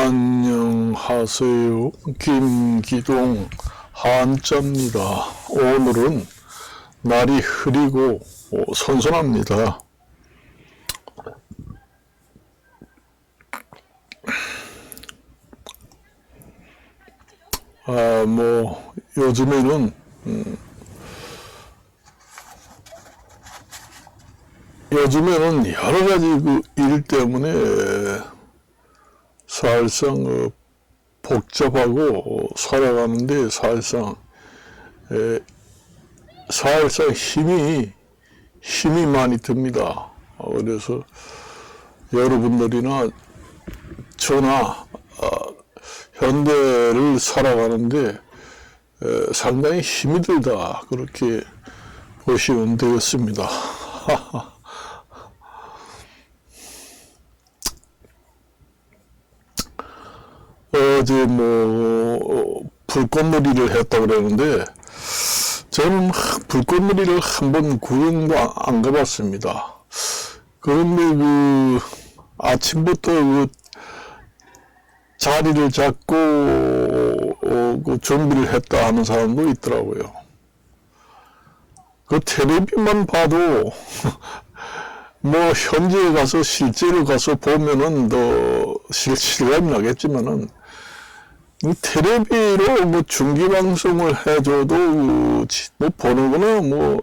안녕하세요. 김기동 한자입니다. 오늘은 날이 흐리고 선선합니다. 요즘에는 여러 가지 일 때문에 사실상 복잡하고 살아가는데 사실상 힘이 많이 듭니다. 그래서 여러분들이나 저나 현대를 살아가는데 상당히 힘이 들다, 그렇게 보시면 되겠습니다. 어제 불꽃놀이를 했다 그러는데 저는 불꽃놀이를 한번 구경도 안 가봤습니다. 그런데 아침부터 자리를 잡고 준비를 했다 하는 사람도 있더라고요. 텔레비만 봐도 현지에 가서 실제로 가서 보면은 더 실감이 나겠지만은 텔레비로 중계 방송을 해줘도 보는 거는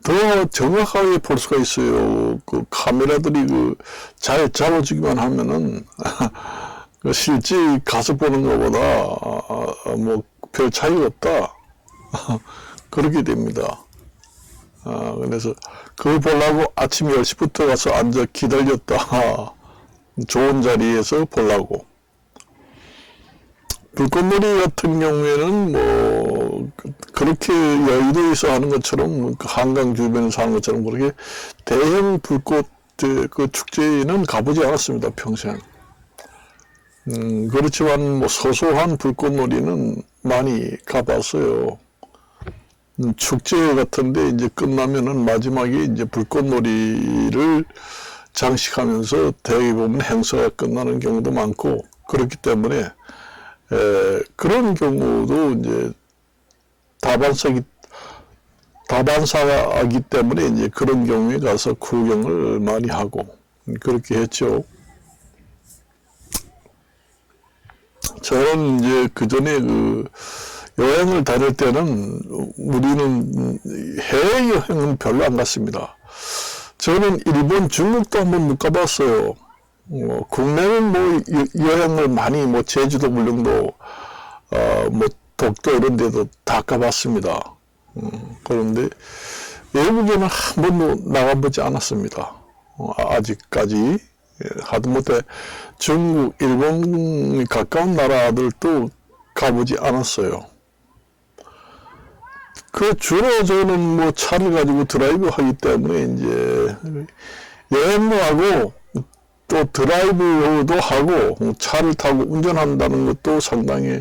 더 정확하게 볼 수가 있어요. 카메라들이 잘 잡아주기만 하면은 실제 가서 보는 것보다 별 차이가 없다. 그렇게 됩니다. 그래서 그걸 보려고 아침 10시부터 가서 앉아 기다렸다. 좋은 자리에서 보려고. 불꽃놀이 같은 경우에는 그렇게 여의도에서 하는 것처럼 한강 주변에서 하는 것처럼 그렇게 대형 불꽃 축제에는 가보지 않았습니다, 평생. 그렇지만 소소한 불꽃놀이는 많이 가봤어요. 축제 같은데 이제 끝나면은 마지막에 이제 불꽃놀이를 장식하면서 대개 보면 행사가 끝나는 경우도 많고, 그렇기 때문에 그런 경우도 이제 다반사이기 때문에 이제 그런 경우에 가서 구경을 많이 하고 그렇게 했죠. 저는 이제 그 전에 여행을 다닐 때는 우리는 해외여행은 별로 안 갔습니다. 저는 일본, 중국도 한번 못 가봤어요. 국내는 여행을 많이 제주도, 물릉도, 독도 이런 데도 다 가봤습니다. 그런데 외국에는 한 번도 나가보지 않았습니다. 아직까지. 하다못해 중국, 일본 가까운 나라들도 가보지 않았어요. 주로 저는 차를 가지고 드라이브 하기 때문에 이제 여행도 하고 또 드라이브도 하고 차를 타고 운전한다는 것도 상당히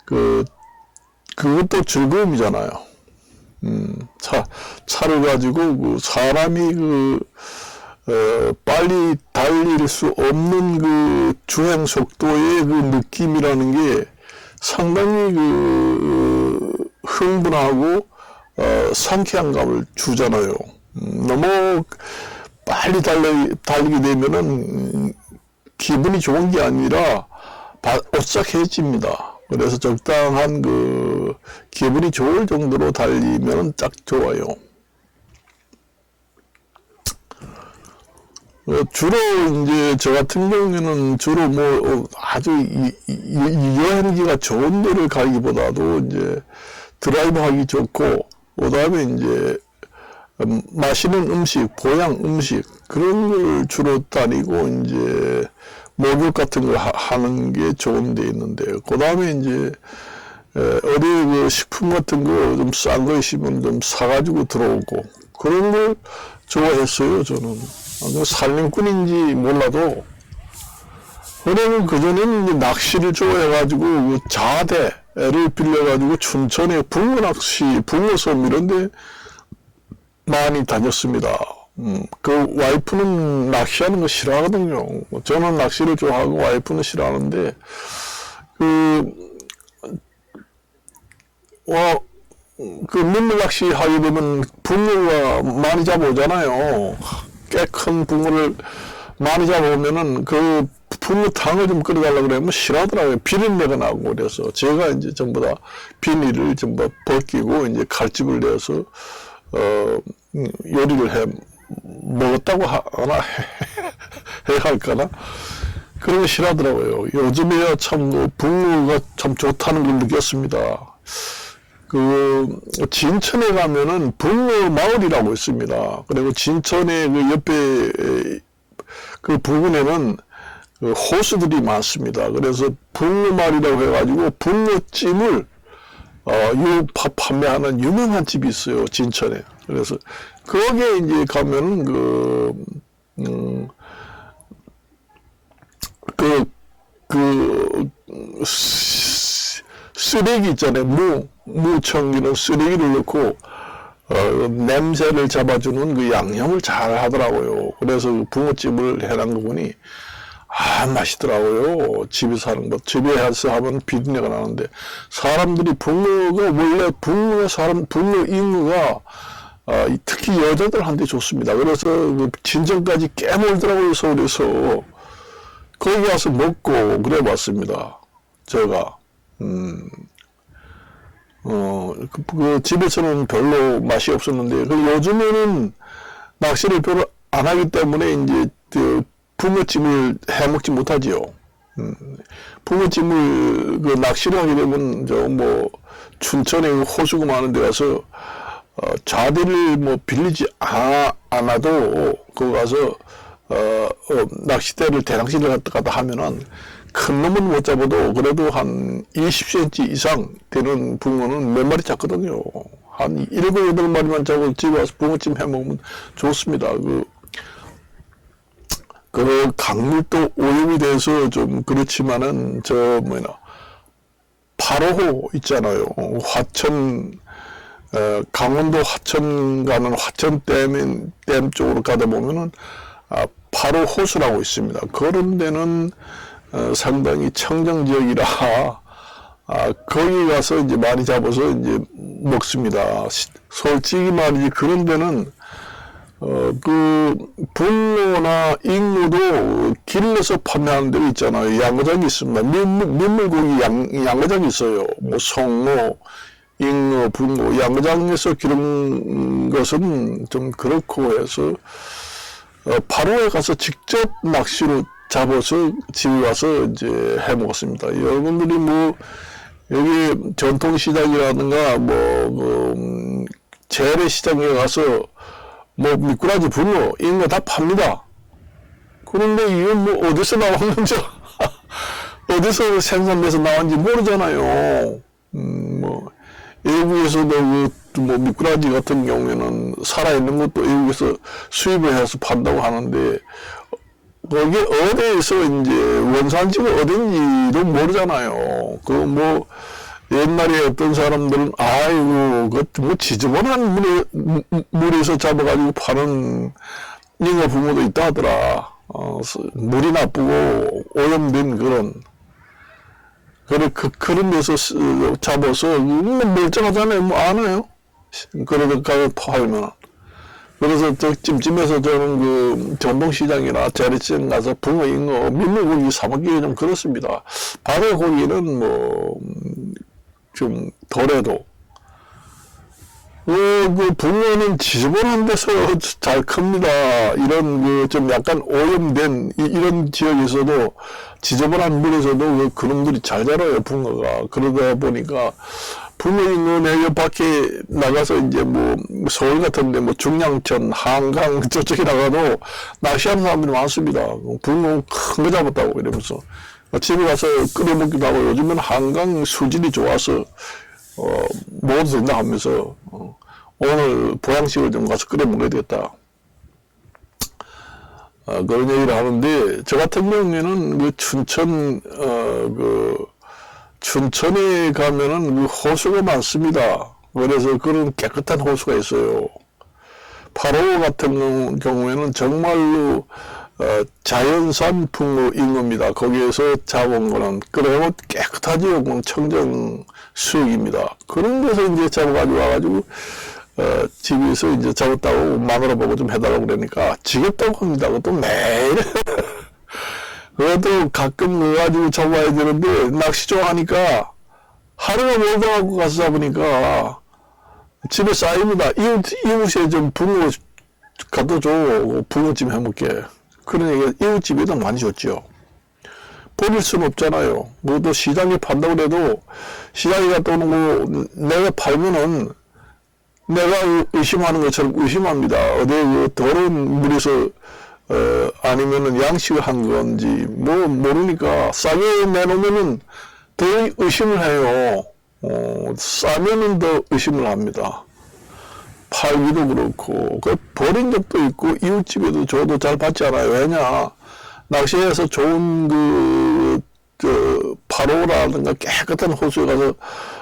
그것도 즐거움이잖아요. 차를 가지고 사람이 빨리 달릴 수 없는 주행 속도의 느낌이라는 게 상당히 흥분하고 상쾌한 감을 주잖아요. 너무 빨리 달리게 되면은 기분이 좋은 게 아니라 오싹해집니다. 그래서 적당한 기분이 좋을 정도로 달리면 딱 좋아요. 주로 이제 저 같은 경우에는 주로 아주 여행지가 좋은 데를 가기보다도 이제 드라이브 하기 좋고, 그 다음에 이제 맛있는 음식, 보양 음식, 그런 걸 주로 다니고 이제 목욕 같은 걸 하는 게 좋은 데 있는데, 그 다음에 이제 어디 식품 같은 거 좀 싼 거 있으면 좀 사가지고 들어오고, 그런 걸 좋아했어요, 저는. 살림꾼인지 몰라도. 그러면 그전에는 이제 낚시를 좋아해가지고 자대를 빌려가지고 춘천에 붕어낚시, 붕어섬 이런 데 많이 다녔습니다. 그 와이프는 낚시하는 거 싫어하거든요. 저는 낚시를 좋아하고 와이프는 싫어하는데, 민물 낚시 하게 되면 붕어가 많이 잡아오잖아요. 꽤 큰 붕어를 많이 잡아오면은 그 붕어탕을 좀 끓여달라고 그러면 싫어하더라고요. 비린내가 나고 그래서 제가 이제 전부 다 비닐을 전부 벗기고 이제 칼집을 내서, 요리를 먹었다고 하나, 해야 할까나? 그런 거 싫어하더라고요. 요즘에야 참, 붕어가 참 좋다는 걸 느꼈습니다. 진천에 가면은 붕어 마을이라고 있습니다. 그리고 진천의 그 옆에 그 부근에는 그 호수들이 많습니다. 그래서 붕어 마을이라고 해가지고 붕어찜을 판매하는 유명한 집이 있어요. 진천에. 그래서 거기에 이제 가면은 쓰레기 있잖아요. 무청기는 쓰레기를 넣고, 냄새를 잡아주는 그 양념을 잘 하더라고요. 그래서 그 붕어찜을 해놓은 거 보니, 맛있더라고요. 집에서 하는 것. 집에서 하면 비린내가 나는데, 사람들이 원래 붕어 잉어가, 특히 여자들한테 좋습니다. 그래서 그 진천까지 꽤 멀더라고요, 서울에서. 거기 가서 먹고 그래 봤습니다. 제가. 집에서는 별로 맛이 없었는데, 요즘에는 낚시를 별로 안 하기 때문에 이제 붕어찜을 해 먹지 못하지요. 붕어찜을 낚시를 하게 되면 춘천에 호수가 많은 데 가서 자대를 빌리지 않아도 거기 가서 낚싯대를 대낚시를 갔다 하면은 큰 놈은 못 잡아도 그래도 한 20cm 이상 되는 붕어는 몇 마리 잡거든요. 한 7, 8마리만 잡아도 집에 와서 붕어찜 해 먹으면 좋습니다. 강물도 오염이 돼서 좀 그렇지만은, 8호호 있잖아요. 강원도 화천 가는 화천댐 쪽으로 가다 보면은, 8호 호수라고 있습니다. 그런 데는 상당히 청정 지역이라 거기 가서 이제 많이 잡아서 이제 먹습니다. 솔직히 말이지 그런 데는 붕어나 잉어도 길러서 판매하는 데가 있잖아요. 양어장이 있습니다. 민물고기 양어장이 있어요. 송어, 잉어, 붕어, 양어장에서 기른 것은 좀 그렇고 해서 8호에 가서 직접 낚시로 잡아서 집에 와서 이제 해 먹었습니다. 여러분들이 여기 전통시장이라든가 재래시장에 가서 미꾸라지, 붕어, 이런 거 다 팝니다. 그런데 이건 어디서 나왔는지, 어디서 생산돼서 나왔는지 모르잖아요. 외국에서도 미꾸라지 같은 경우에는 살아있는 것도 외국에서 수입을 해서 판다고 하는데, 거기 어디에서 이제 원산지가 어딘지도 모르잖아요. 옛날에 어떤 사람들은, 지저분한 물에서 잡아가지고 파는 잉어 붕어도 있다 하더라. 물이 나쁘고 오염된 그런 데서 잡아서, 멀쩡하잖아요. 아나요? 그래도 가서 팔면. 그래서 찜찜해서 저는 전통시장이나 재래시장 가서 붕어, 잉어, 민물고기 사먹기가 좀 그렇습니다. 바다 고기는 좀 덜해도. 붕어는 지저분한 데서 잘 큽니다. 이런 좀 약간 오염된 이런 지역에서도 지저분한 물에서도 그놈들이 잘 자라요, 붕어가. 그러다 보니까 붕어는 여기 밖에 나가서 이제 서울 같은데 중량천, 한강 저쪽에 나가도 낚시하는 사람들이 많습니다. 붕어 큰 거 잡았다고 이러면서. 집에 가서 끓여 먹기도 하고 요즘은 한강 수질이 좋아서 먹어도 된다 하면서 오늘 보양식을 좀 가서 끓여 먹어야 되겠다. 그런 얘기를 하는데 저 같은 경우에는 춘천에 가면은 호수가 많습니다. 그래서 그런 깨끗한 호수가 있어요. 파로 같은 경우에는 정말로 자연산 붕어인 겁니다. 거기에서 잡은 거는 그래고 깨끗하지요. 청정 수육입니다. 그런 데서 이제 잡아가지고 와가지고 집에서 이제 잡았다고 마누라 보고 좀 해달라고 그러니까 지겹다고 합니다. 그것도 매일 그것도 가끔 넣어가지고 잡아야 되는데 낚시 좋아하니까 하루가 멀다 갖고 가서 잡으니까 집에 쌓입니다. 이웃에 좀 붕어 갖다 줘. 붕어찜 해먹게. 그러니까 이웃집에도 많이 줬죠. 버릴 수는 없잖아요. 뭐또 시장에 판다고 그래도 시장에 갔다 오는 거 내가 팔면은 내가 의심하는 것처럼 의심합니다. 어디 그 더러운 물에서 아니면은 양식을 한 건지 뭐 모르니까 싸게 내놓으면은 더 의심을 해요. 싸면은 더 의심을 합니다. 팔기도 그렇고, 버린 적도 있고, 이웃집에도 줘도 잘 받지 않아요. 왜냐, 낚시해서 좋은 파로라든가 깨끗한 호수에 가서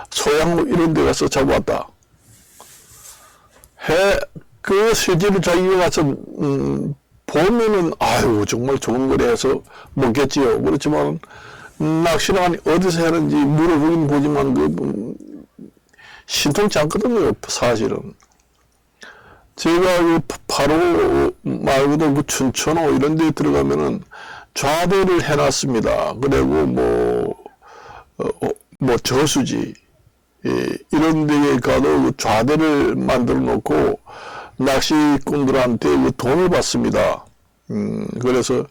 소양로 이런 데 가서 잡아왔다. 그 실질을 자기가 가서, 보면은, 아유, 정말 좋은 거래 해서 먹겠지요. 그렇지만, 낚시를 하니 어디서 하는지 물어보긴 보지만, 신통치 않거든요, 사실은. 제가 그 바로 말고도 그 춘천호 이런 데 들어가면은 좌대를 해놨습니다. 그리고 뭐 저수지, 이런 데에 가도 그 좌대를 만들어 놓고 낚시꾼들한테 그 돈을 받습니다. 그래서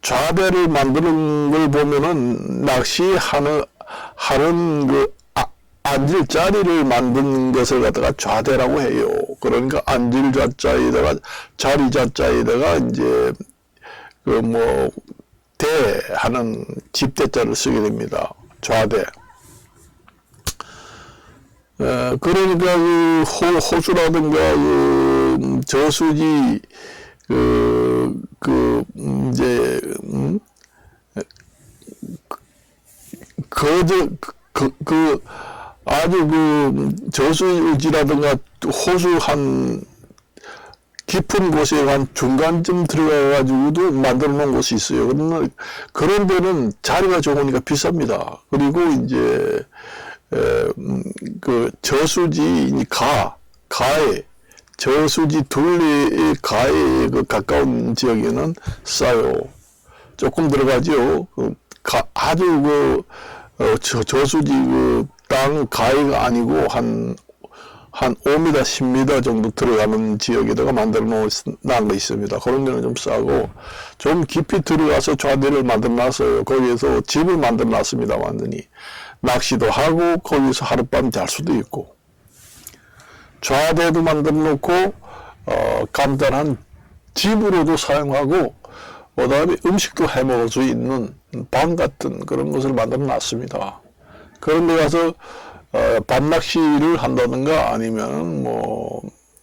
좌대를 만드는 걸 보면은 낚시하는 그 앉을 자리를 만든 것을 갖다가 좌대라고 해요. 그러니까 앉을 좌자에다가 자리 좌자에다가 이제 대하는 집대자를 쓰게 됩니다. 좌대. 그러니까 그 호수라든가 그 저수지 아주 저수지라든가 호수 한 깊은 곳에 한 중간쯤 들어가가지고도 만들어 놓은 곳이 있어요. 그런 데는 자리가 좋으니까 비쌉니다. 그리고 이제, 저수지 가에, 저수지 둘레의 가에 가까운 지역에는 싸요. 조금 들어가죠. 아주 저수지 땅 가해가 아니고 한 5m, 10m 정도 들어가는 지역에다가 만들어 놓은 거 있습니다. 그런 데는 좀 싸고, 좀 깊이 들어가서 좌대를 만들어 놨어요. 거기에서 집을 만들어 놨습니다, 완전히. 낚시도 하고, 거기서 하룻밤 잘 수도 있고. 좌대도 만들어 놓고, 간단한 집으로도 사용하고, 그 다음에 음식도 해 먹을 수 있는 방 같은 그런 것을 만들어 놨습니다. 그런 데 가서 밤낚시를 한다든가 아니면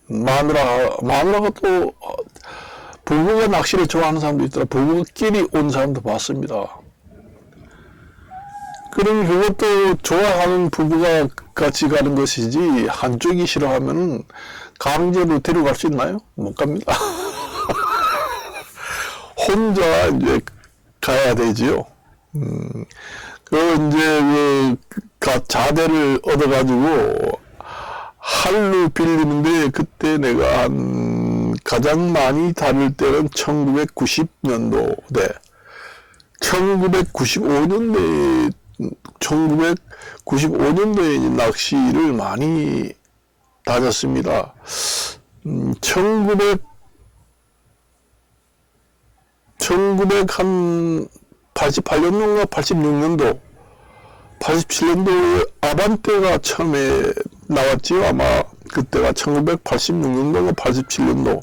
마누라가 또 부부가 낚시를 좋아하는 사람도 있더라. 부부끼리 온 사람도 봤습니다. 그럼 그것도 좋아하는 부부가 같이 가는 것이지 한쪽이 싫어하면 강제로 데려갈 수 있나요? 못 갑니다. 혼자 이제 가야 되지요. 자대를 얻어가지고 할로 빌리는데 그때 내가 가장 많이 다닐 때는 1990년도대. 1995년도에 낚시를 많이 다녔습니다. 1988년도인가 86년도, 87년도에 아반떼가 처음에 나왔지요. 아마 그때가 1986년도인가 87년도.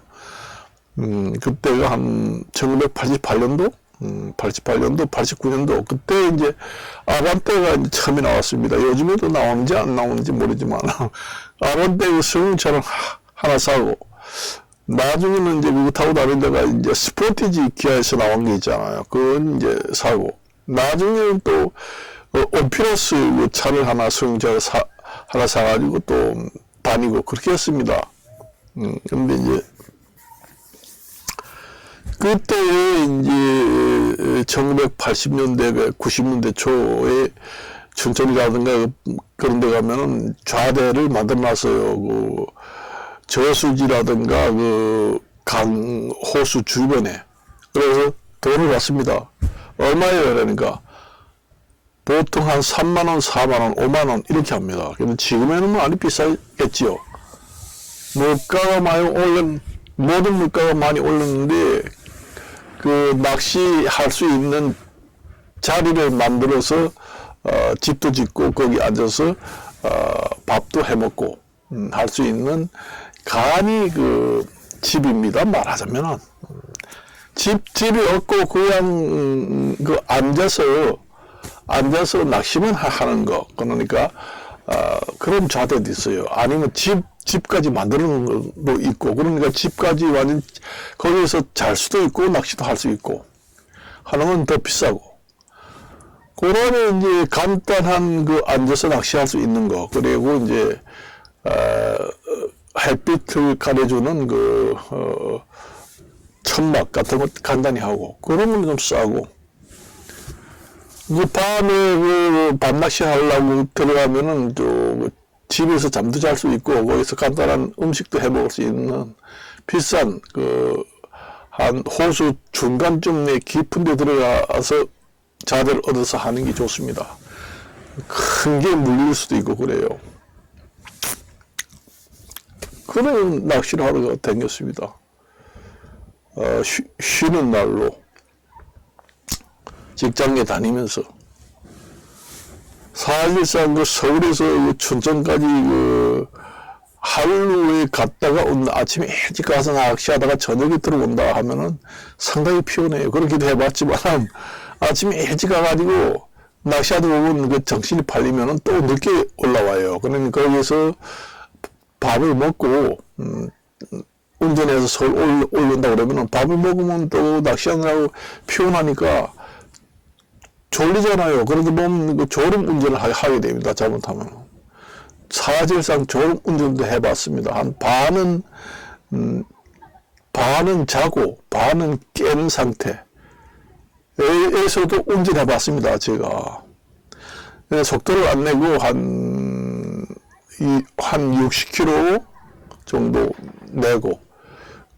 그때가 한 1988년도? 88년도, 89년도. 그때 이제 아반떼가 이제 처음에 나왔습니다. 요즘에도 나오는지 안 나오는지 모르지만. 아반떼 승용차를 하나 사고, 나중에는 이제 그거 타고 다닌 데가 이제 스포티지 기아에서 나온 게 있잖아요. 그건 이제 사고. 나중에는 또, 오피러스 차를 하나 승용차를 하나 사가지고 또 다니고 그렇게 했습니다. 근데 이제 그때에 이제 1980년대, 90년대 초에 춘천이라든가 그런 데 가면은 좌대를 만들어 놨어요. 그 저수지라든가 그 강, 호수 주변에. 그래서 돈을 받습니다. 얼마예요? 그러니까 보통 한 3만원, 4만원, 5만원 이렇게 합니다. 근데 지금에는 많이 비싸겠지요. 물가가 많이 모든 물가가 많이 올랐는데 그 낚시할 수 있는 자리를 만들어서 집도 짓고 거기 앉아서 밥도 해먹고 할 수 있는 간이 그 집입니다. 말하자면은 집이 없고 그냥 그 앉아서 낚시만 하는 거. 그러니까 그런 자대도 있어요. 아니면 집까지 만드는 것도 있고, 그러니까 집까지 완전 거기서 잘 수도 있고 낚시도 할 수 있고 하는 건 더 비싸고. 그러면 이제 간단한 그 앉아서 낚시할 수 있는 거, 그리고 이제 햇빛을 가려주는 그 천막 같은 거 간단히 하고, 그런 건 좀 싸고. 그 밤에 그 밤낚시 하려고 들어가면은 또 집에서 잠도 잘 수 있고 거기서 간단한 음식도 해 먹을 수 있는 비싼 그 한 호수 중간쯤에 깊은 데 들어가서 자대를 얻어서 하는 게 좋습니다. 큰 게 물릴 수도 있고 그래요. 그런 낚시를 하러 다녔습니다. 쉬는 날로 직장에 다니면서. 사실상 그 서울에서 그 춘천까지 그 하루에 갔다가 아침에 일찍 가서 낚시하다가 저녁에 들어온다 하면은 상당히 피곤해요. 그렇게도 해봤지만 아침에 일찍 가가지고 낚시하다 보면 그 정신이 팔리면은 또 늦게 올라와요. 그러니까 거기서 밥을 먹고 운전해서 서울 올린다 그러면은 밥을 먹으면 또 낚시하느라고 피곤하니까 졸리잖아요. 그러다 보면 그 졸음 운전을 하게 됩니다. 잘못하면. 사실상 졸음 운전도 해봤습니다. 한 반은 자고 반은 깬 상태에서도 운전해봤습니다. 제가. 속도를 안 내고 한 60km 정도 내고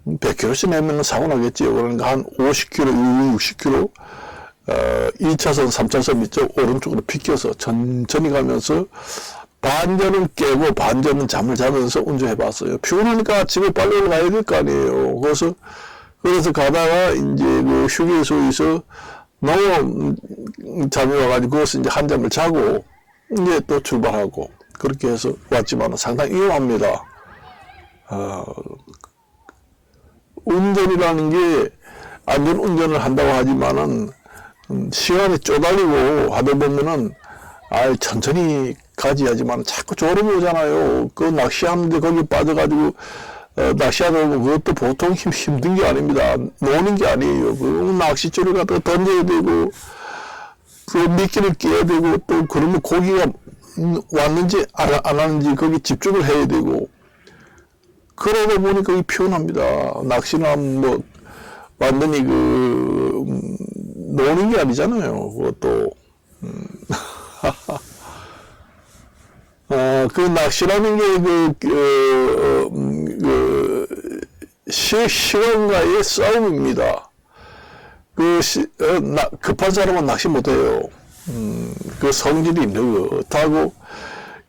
100km씩 내면 사고 나겠지요. 그러니까 한 50km, 60km 2차선, 3차선 밑쪽 오른쪽으로 비껴서 천천히 가면서 반전은 깨고 반전은 잠을 자면서 운전해봤어요. 피곤하니까 집에 빨리 올라가야 될 거 아니에요. 그래서 가다가 이제 그 휴게소에서 너무 잠이 와가지고 거기서 이제 한잠을 자고 이제 또 출발하고 그렇게 해서 왔지만 상당히 위험합니다. 운전이라는 게 안전 운전을 한다고 하지만은 시간이 쪼달리고 하다 보면은 천천히 가지 하지만 자꾸 졸음이 오잖아요. 그 낚시하는데 거기 빠져가지고 낚시하다 보면 그것도 보통 힘든 게 아닙니다. 노는 게 아니에요. 그 낚싯줄을 갖다가 던져야 되고 그 미끼를 끼워야 되고 또 그러면 고기가 왔는지 안 왔는지 거기 집중을 해야 되고 그러다 보니 거기 피곤합니다. 낚시는 뭐 완전히 노는 게 아니잖아요. 그것도 그 낚시라는 게 시간과의 싸움입니다. 급한 사람은 낚시 못해요. 그 성질이 느긋하고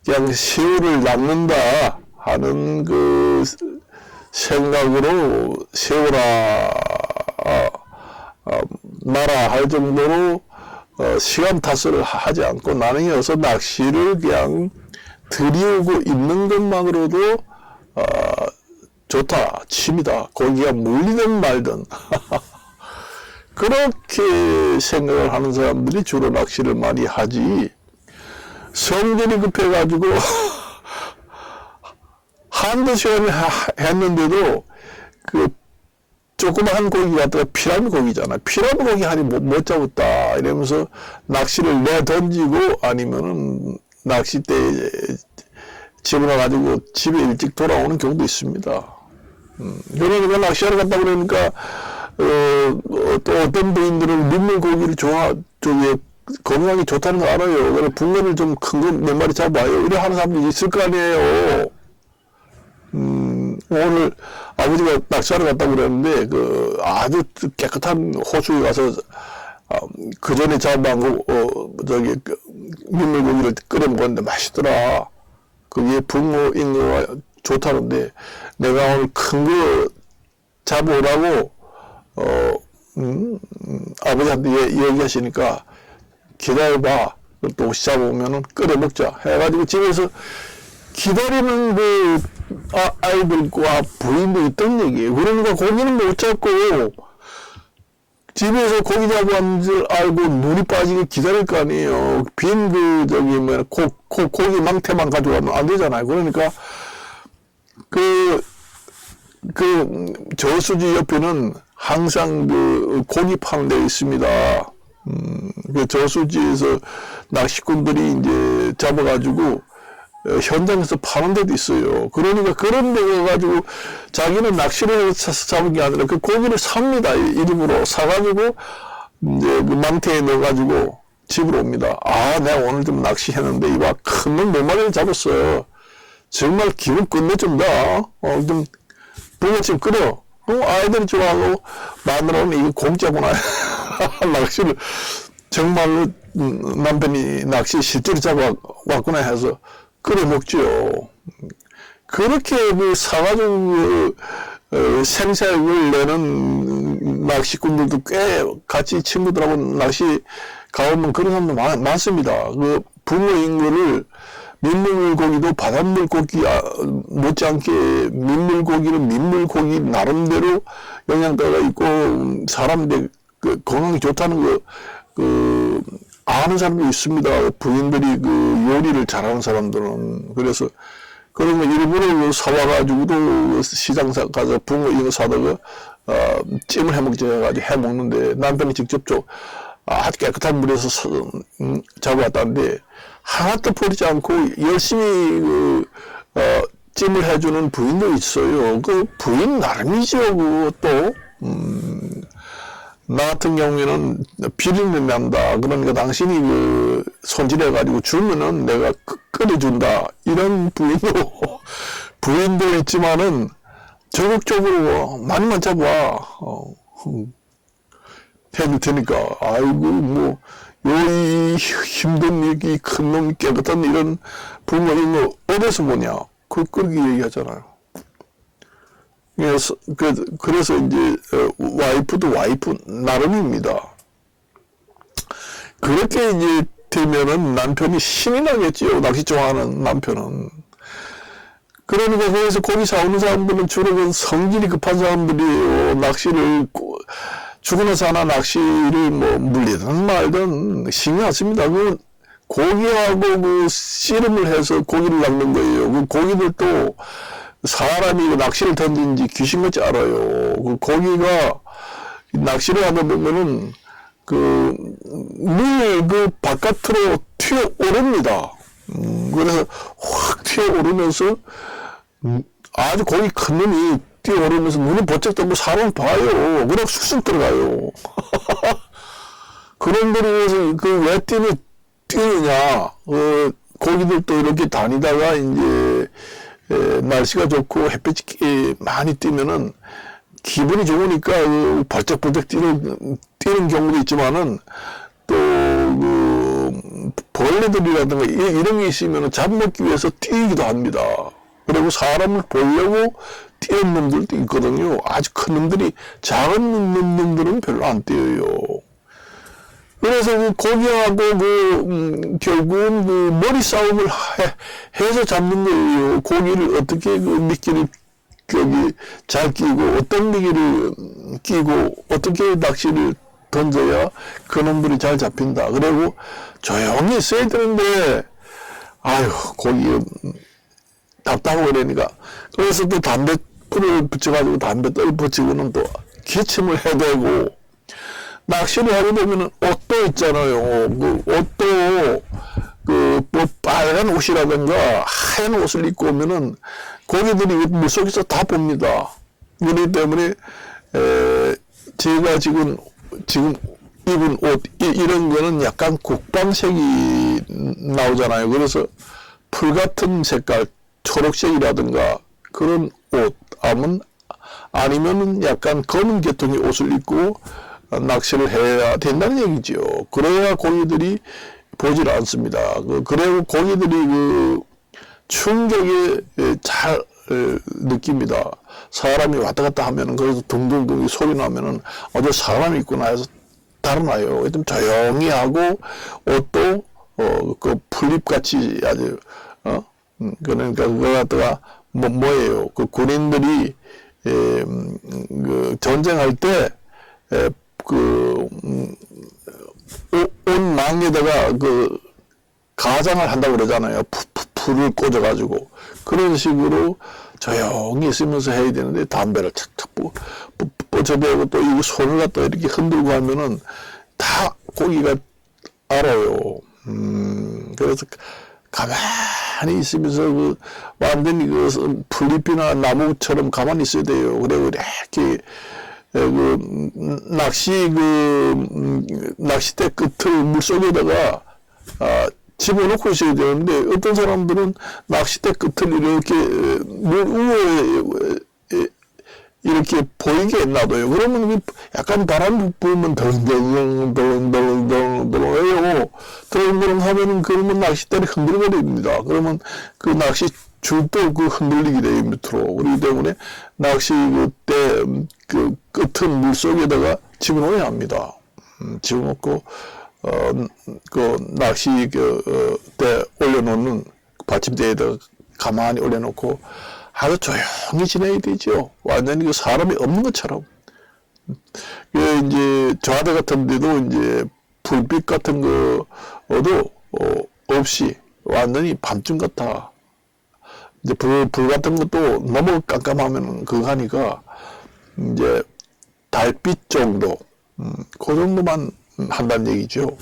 그냥 새우를 낚는다 하는 그 생각으로 세우라 마라 할 정도로 시간 탓을 하지 않고 나는 여기서 낚시를 그냥 들이우고 있는 것만으로도 좋다, 취미다, 고기가 물리든 말든 그렇게 생각을 하는 사람들이 주로 낚시를 많이 하지. 성질이 급해가지고 한두 시간을 했는데도 그 조그마한 고기 갖다가 피라미 고기잖아. 피라미 고기 하니 못 잡았다 이러면서 낚시를 내던지고 아니면은 낚싯대에 집어넣어가지고 집에 일찍 돌아오는 경우도 있습니다. 그러니까 낚시하러 갔다 그러니까 또 어떤 부인들은 민물고기를 건강에 좋다는 거 알아요. 그래, 붕어를 좀 큰 거 몇 마리 잡아요. 이래 하는 사람도 있을 거 아니에요. 오늘 아버지가 낚시하러 갔다고 그랬는데, 아주 깨끗한 호수에 가서, 그 전에 잡아고, 민물고기를 끓여 먹었는데 맛있더라. 그게 붕어, 잉어가 좋다는데, 내가 오늘 큰 거 잡아오라고, 아버지한테 얘기하시니까, 기다려봐. 또 혹시 잡아오면은 끓여 먹자. 해가지고 집에서 기다리는 아이들과 부인도 있던 얘기예요. 그러니까 고기는 못 잡고, 집에서 고기 잡아왔는 줄 알고 눈이 빠지게 기다릴 거 아니에요. 고기 망태만 가져가면 안 되잖아요. 그러니까, 저수지 옆에는 항상 고기 파는 데 있습니다. 저수지에서 낚시꾼들이 이제 잡아가지고, 현장에서 파는 데도 있어요. 그러니까 그런 데 가가지고 자기는 낚시를 해서 잡은 게 아니라 그 고기를 삽니다. 일부러 사가지고 이제 그 망태에 넣어가지고 집으로 옵니다. 내가 오늘 좀 낚시했는데 이봐 큰 놈 몇 마리를 잡았어요. 정말 기분 끝내준다. 좀 붕어찜 끓여. 아이들이 좋아하고 마누라는 이거 공짜구나. 낚시를 정말로 남편이 낚시 실제로 잡아왔구나 해서 끓여 먹죠. 그렇게 사가지고 생색을 내는 낚시꾼들도 꽤 같이 친구들하고 낚시 가보면 그런 사람도 많습니다. 붕어인 거를 민물고기도 바닷물고기 못지않게 민물고기는 민물고기 나름대로 영양가가 있고 사람들 건강이 좋다는 아는 사람도 있습니다. 부인들이 요리를 잘하는 사람들은. 그래서 그런 거 일부러 사와가지고도 시장 가서 붕어 이거 사다가 찜을 해먹지 해먹는데 남편이 직접 아주 깨끗한 물에서 잡아왔다는데 하나도 버리지 않고 열심히 찜을 해주는 부인도 있어요. 부인 나름이죠. 또 나 같은 경우에는 비린내 난다. 그러니까 당신이 손질해가지고 주면은 내가 끓여준다. 이런 부인도 있지만은 적극적으로 많이만 잡아. 해도 되니까. 아이고, 이 힘든 이 큰 놈 깨끗한 이런 붕어 이거 어디서 보냐. 그렇게 얘기하잖아요. 그래서 이제 와이프도 와이프 나름입니다. 그렇게 이제 되면은 남편이 신이 나겠지요. 낚시 좋아하는 남편은. 그러니까 거기서 고기 사오는 사람들은 주로 성질이 급한 사람들이에요. 낚시를 죽어나 사나 낚시를 물리든 말든 신경 안 씁니다. 고기하고 씨름을 해서 고기를 낚는 거예요. 고기들도 사람이 낚시를 던진지 귀신같이 알아요. 고기가 낚시를 하다 보면은 물 바깥으로 튀어오릅니다. 그래서 확 튀어오르면서 아주 고기 큰 놈이 뛰어오르면서 눈이 번쩍 뜨고 사람 봐요. 그냥 쑥쑥 들어가요. 그런 데에서 왜 뛰느냐. 고기들도 이렇게 다니다가 이제 날씨가 좋고 햇빛이 많이 뜨면은 기분이 좋으니까 벌쩍벌쩍 뛰는 경우도 있지만은 또 벌레들이라든가 이런 게 있으면 잡먹기 위해서 뛰기도 합니다. 그리고 사람을 보려고 뛰는 놈들도 있거든요. 아주 큰 놈들이 작은 놈들은 별로 안 뛰어요. 그래서 고기하고 결국은 머리 싸움을 해서 잡는 거예요. 고기를 어떻게 미끼를 잘 끼고 어떤 미끼를 끼고 어떻게 낚시를 던져야 그놈들이 잘 잡힌다. 그리고 조용히 있어야 되는데 아유 고기 답답하고 그러니까 그래서 또 담배불을 붙여가지고 담배떨 붙이고는 또 기침을 해대고 낚시를 하게 되면은 옷도 있잖아요. 옷도 빨간 옷이라든가 하얀 옷을 입고 오면은 고기들이 물속에서 다 봅니다. 그렇기 때문에 제가 지금 입은 옷, 이런 거는 약간 국방색이 나오잖아요. 그래서 풀 같은 색깔, 초록색이라든가 그런 옷, 아니면은 약간 검은 계통의 옷을 입고 낚시를 해야 된다는 얘기죠. 그래야 고기들이 보질 않습니다. 그래야 고기들이 그 충격에 잘 느낍니다. 사람이 왔다 갔다 하면은, 그래서 둥둥둥 소리 나면은, 어제 사람이 있구나 해서 달아나요. 좀 조용히 하고, 옷도, 그 풀잎같이 아주, 그러니까 그거 갖다가, 뭐예요. 그 군인들이, 그 전쟁할 때, 온 망에다가 가장을 한다고 그러잖아요. 불을 꽂아가지고. 그런 식으로 조용히 있으면서 해야 되는데, 담배를 착착 뻗쳐대고 또 이 손을 갖다 이렇게 흔들고 하면은 다 고기가 알아요. 그래서 가만히 있으면서 완전히 풀잎이나 나무처럼 가만히 있어야 돼요. 그리고 이렇게 낚싯대 끝을 물속에다가, 집어넣고 있어야 되는데, 어떤 사람들은 낚싯대 끝을 이렇게 물 위에 이렇게 보이게 놔둬요. 그러면 약간 바람 불면 덜렁덜렁 해요. 덜렁덜렁 하면은 그러면 낚싯대를 흔들게 됩니다. 그러면 그 낚시 줄도 흔들리게 돼요, 밑으로. 그렇기 때문에 낚시 그때 끝은 물 속에다가 집어넣어야 합니다. 집어넣고, 낚시 때 올려놓는 받침대에다가 가만히 올려놓고 아주 조용히 지내야 되죠. 완전히 사람이 없는 것처럼. 이제 저하대 같은 데도 이제 불빛 같은 거도 없이 완전히 밤중 같아. 이제 불 같은 것도 너무 깜깜하면 그거 하니까 이제 달빛 정도, 그 정도만 한다는 얘기죠.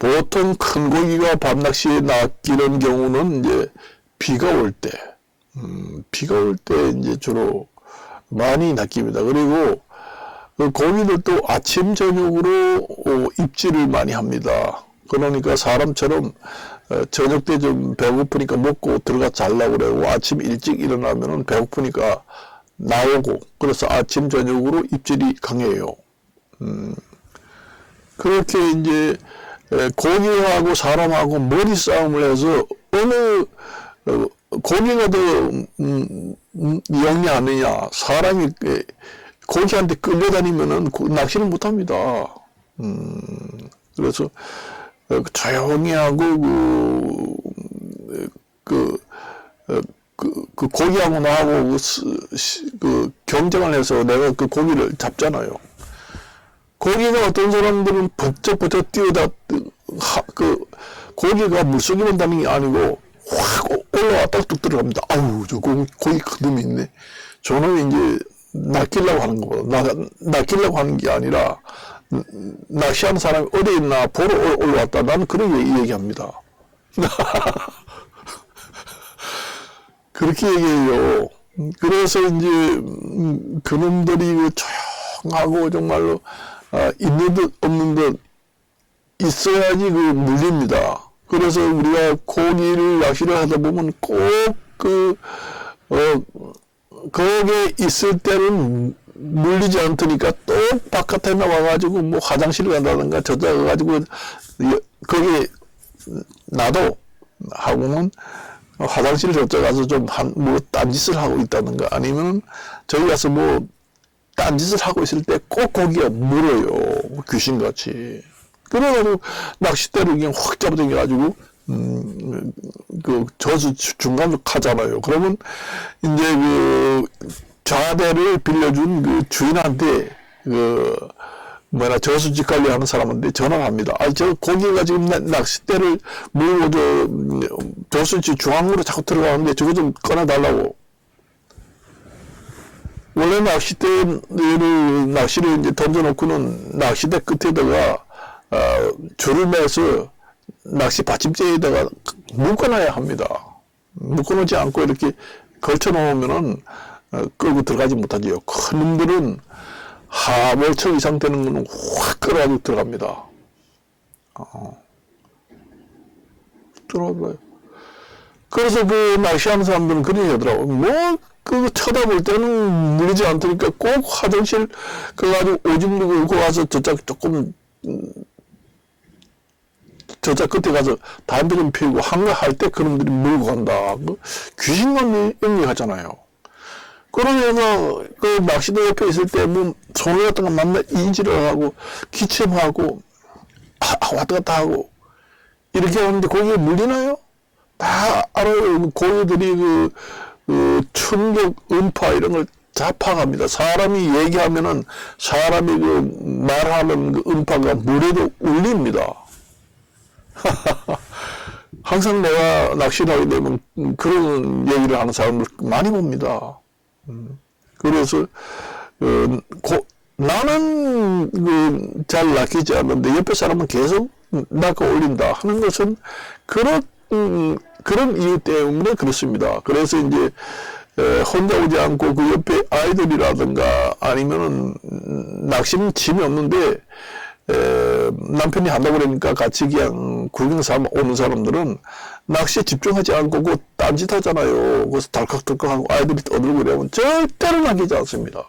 보통 큰 고기가 밤낚시에 낚이는 경우는 이제 비가 올 때 이제 주로 많이 낚입니다. 그리고 그 고기들도 아침 저녁으로 입질을 많이 합니다. 그러니까 사람처럼 저녁 때 좀 배고프니까 먹고 들어가 자려고 그러고, 아침 일찍 일어나면은 배고프니까 나오고, 그래서 아침 저녁으로 입질이 강해요. 그렇게 이제 고기하고 사람하고 머리 싸움을 해서 어느 고기가 더 영리하느냐, 사람이 고기한테 끌려다니면은 낚시를 못합니다. 그래서 조용히 하고 고기하고 나하고 경쟁을 해서 내가 그 고기를 잡잖아요. 고기가 어떤 사람들은 버쩍버쩍 뛰어다, 고기가 물속에만 다니는 게 아니고 확 올라왔다 뚝 들어갑니다. 아우, 저 고기 큰 놈이 있네. 저는 이제 낚이려고 하는 거보다, 낚이려고 하는 게 아니라, 낚시하는 사람이 어디 있나 보러 올라왔다. 나는 그런 얘기합니다. 그렇게 얘기해요. 그래서 이제, 그놈들이 조용하고 정말로, 있는 듯 없는 듯 있어야지 물립니다. 그래서 우리가 고기를 낚시를 하다 보면 꼭 거기에 있을 때는 물리지 않으니까 또 바깥에 나와가지고 뭐 화장실 간다든가 저자 가가지고 거기 나도 하고는 화장실 저자 가서 좀 뭐 딴짓을 하고 있다든가, 아니면 저기 가서 뭐 딴짓을 하고 있을 때 꼭 고기가 물어요. 귀신같이. 그래가지고 낚싯대를 그냥 확 잡아당겨가지고 저수 중간으로 가잖아요. 그러면 이제 좌대를 빌려준 주인한테 저수지 관리하는 사람한테 전화를 합니다. 저 고기가 지금 낚싯대를 물고 저수지 중앙으로 자꾸 들어가는데 저거 좀 꺼내달라고. 원래 낚시를 이제 던져놓고는 낚싯대 끝에다가 줄을 매서 낚시 받침대에다가 묶어놔야 합니다. 묶어놓지 않고 이렇게 걸쳐놓으면은 끌고 들어가지 못하지요. 큰 놈들은 하월초 이상 되는 거는 확 끌어가지고 들어갑니다. 들어가요. 그래서 그 낚시하는 사람들은 그런 얘기 하더라고. 그 쳐다볼 때는 물리지 않으니까 꼭 화장실 가가지고 오줌 누고 와서 저짝 조금, 저짝 끝에 가서 담배 좀 피우고 한가할 때 그놈들이 물고 간다. 귀신만 연기하잖아요. 그러면서 그 낚시도 옆에 있을 때 뭐 소리 같은 거 만나 인지를 하고 기침하고 왔다 갔다 하고 이렇게 하는데 거기에 물리나요? 다 알아요. 고기들이 그 충격, 음파 이런 걸 다 파악합니다. 사람이 얘기하면은 사람이 그 말하는 그 음파가 물에도 울립니다. 항상 내가 낚시를 하게 되면 그런 얘기를 하는 사람을 많이 봅니다. 그래서 나는 잘 낚이지 않는데 옆에 사람은 계속 낚아 올린다 하는 것은 그런 이유 때문에 그렇습니다. 그래서 이제 혼자 오지 않고 그 옆에 아이들이라든가 아니면은 낚시는 짐이 없는데 남편이 한다고 그러니까 같이 그냥 구경 삼아 오는 사람들은 낚시에 집중하지 않고 그 딴짓 하잖아요. 그래서 덜컥덜컥 하고 아이들이 떠들고 그러면 절대로 낚이지 않습니다.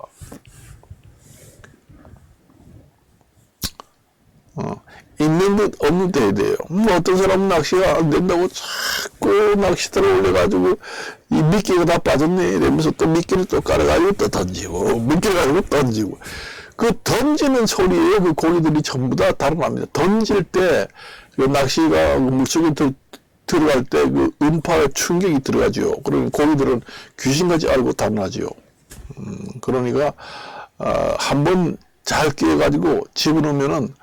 있는 듯 없는 듯 해야 돼요. 어떤 사람은 낚시가 안 된다고 자꾸 낚시대를 올려가지고 이 미끼가 다 빠졌네 이러면서 또 미끼를 또 깔아가지고 또 던지고 미끼를 가지고 던지고 그 던지는 소리에 그 고기들이 전부 다 달아납니다. 던질 때 그 낚시가 물속에 들어갈 때 그 음파의 충격이 들어가죠. 그러니 고기들은 귀신같이 알고 달아나죠. 그러니까 한번 잘 끼워가지고 집어넣으면은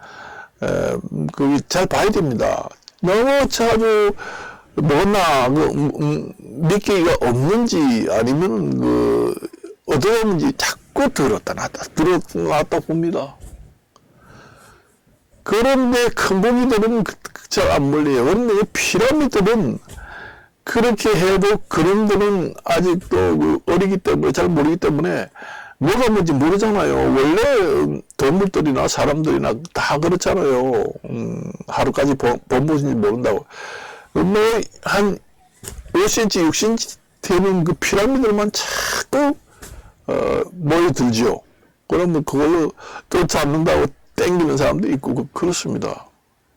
그게 잘 봐야 됩니다. 너무 자주 먹었나, 미끼가 없는지, 아니면 어디였는지 자꾸 들었다 놨다 봅니다. 그런데 큰 고기들은 잘 안 물려요. 그런데 피라미드는 그렇게 해도 그런들은 아직도 어리기 때문에 잘 모르기 때문에 뭐가 뭔지 모르잖아요. 원래 동물들이나 사람들이나 다 그렇잖아요. 하루까지 본보신지 모른다고. 한 5cm, 6cm 되는 그 피라미드만 자꾸 모여들죠. 그러면 그걸로 또 잡는다고 땡기는 사람도 있고 그렇습니다.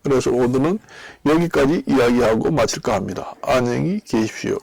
그래서 오늘은 여기까지 이야기하고 마칠까 합니다. 안녕히 계십시오.